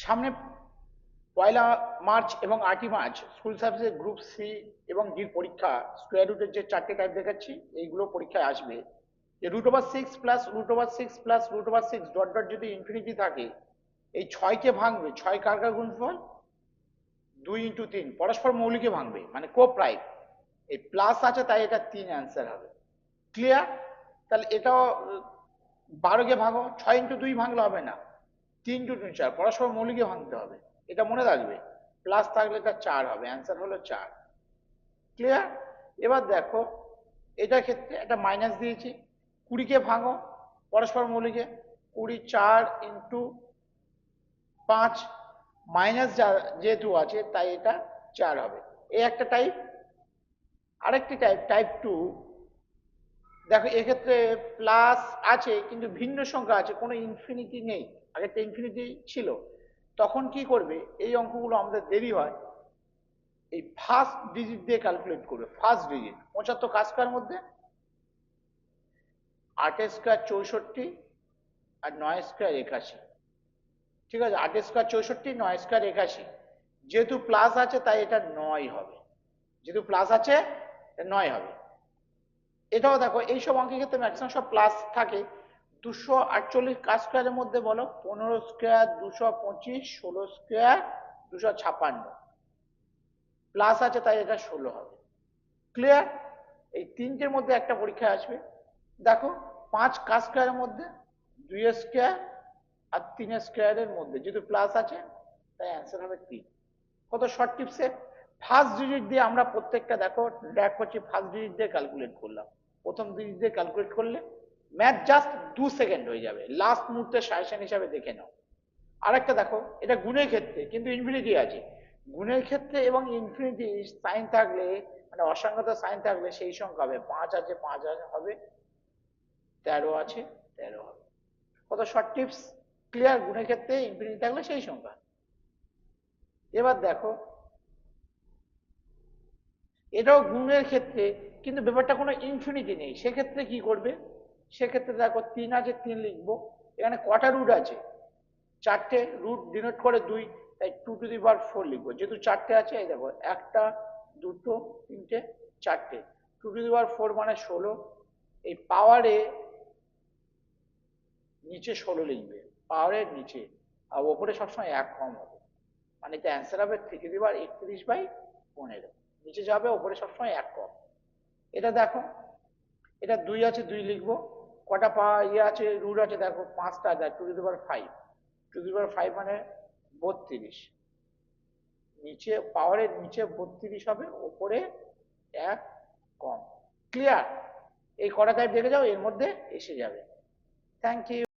সামনে পয়লা মার্চ এবং 8ই March school সার্ভিসের গ্রুপ সি এবং ডির পরীক্ষা। স্কোয়ার রুটের যে চারটে টাইপ দেখাচ্ছি এইগুলো পরীক্ষায় আসবে। যে √6 প্লাস √6 প্লাস √6 ডট ডট যদি ইনফিনিটি থাকে, এই ছয়কে ভাঙবে। ছয় কার কার গুণফল? 2 × 3 পরস্পর মৌলিকে ভাঙবে, মানে কোপ্রাইম। এই প্লাস আছে তাই এটা 3 অ্যান্সার হবে। ক্লিয়ার? তাহলে এটাও 12কে ভাঙো, 6 × 2 ভাঙলে হবে না, 3 × 2 4 পরস্পর মৌলিকে ভাঙতে হবে। এটা মনে রাখবে, প্লাস থাকলে এটা 4 হবে, অ্যান্সার হলো 4। ক্লিয়ার? এবার দেখো এটার ক্ষেত্রে একটা মাইনাস দিয়েছি, 20কে ভাঙো পরস্পর মৌলিকে, 20 4 × 5 মাইনাস যেহেতু আছে তাই এটা 4 হবে। এই একটা টাইপ। আরেকটি টাইপ, টাইপ 2। দেখো এক্ষেত্রে প্লাস আছে কিন্তু ভিন্ন সংখ্যা আছে, কোনো ইনফিনিটি নেই। আগেরটা ইনফিনিটি ছিল। তখন কি করবে, এই অঙ্কগুলো আমাদের দেরি হয়, এই ফার্স্ট ডিজিট দিয়ে ক্যালকুলেট করবে। ফার্স্ট ডিজিট 75 কাজ কার মধ্যে, 8 স্কোয়ার 64 আর 9 স্কোয়ার 81। ঠিক আছে, 8 স্কোয়ার 64, 9 স্কোয়ার 81। যেহেতু প্লাস আছে তাই এটা 9 হবে। যেহেতু প্লাস আছে 9 হবে। এটাও দেখো এইসব অঙ্কের ক্ষেত্রে ম্যাক্সিমাম সব প্লাস থাকে। 248 কাজ স্কোয়ারের মধ্যে বলো, 15 স্কোয়ার 225, 16 স্কোয়ার 256। প্লাস আছে তাই এটা 16 হবে। ক্লিয়ার? এই তিনটের মধ্যে একটা পরীক্ষা আসবে। দেখো 5 কাজ স্কোয়ারের মধ্যে, 2 স্কোয়ার আর 3 স্কোয়ারের মধ্যে যেহেতু প্লাস আছে তাই অ্যান্সার হবে 3। কত শর্ট টিপসে ফার্স্ট ডিজিট দিয়ে আমরা প্রত্যেকটা দেখো ড্র্যাগ করছি, ফার্স্ট ডিজিট দিয়ে ক্যালকুলেট করলাম। প্রথম ডিজিট দিয়ে ক্যালকুলেট করলে ম্যাথ জাস্ট 2 সেকেন্ড হয়ে যাবে। লাস্ট মুহূর্তে সাজেশন হিসাবে দেখে নাও। আরেকটা দেখো, এটা গুণের ক্ষেত্রে কিন্তু ইনফিনিটি আছে। গুণের ক্ষেত্রে এবং ইনফিনিটি সাইন থাকলে, মানে অসংগত সাইন থাকলে সেই সংখ্যা হবে। 5 আছে 5 হবে, 13 আছে 13 হবে। কত শর্ট টিপস। ক্লিয়ার? গুণের ক্ষেত্রে ইনফিনিটি থাকলে সেই সংখ্যা। এবার দেখো এটাও গুণের ক্ষেত্রে, কিন্তু ব্যাপারটা কোনো ইনফিনিটি নেই। সেক্ষেত্রে কি করবে, সেক্ষেত্রে দেখো 3 আছে 3 লিখবো। এখানে কটা রুট আছে? 4টে। রুট ডিনোট করে 2, তাই 2⁴ লিখবো। যেহেতু 4টে আছে, এই দেখো 1টা 2টো 3টে 4টে, 2⁴ মানে 16। এই পাওয়ারে নিচে 16 লিখবে, পাওয়ারের নিচে, আর ওপরে সবসময় 1 কম হবে, মানে এটা অ্যান্সার হবে 3⁻31/15। নিচে যাবে, ওপরে সবসময় 1 কম। এটা দেখো, এটা 2 আছে 2 লিখবো। কটা আছে রুট আছে দেখো, 5টা আছে, 2⁵। 2⁵ মানে 32। নিচে পাওয়ারের নিচে 32 হবে, ওপরে 1 কম। ক্লিয়ার? এই কটা টাইপ দেখে যাও, এর মধ্যে এসে যাবে। Thank you.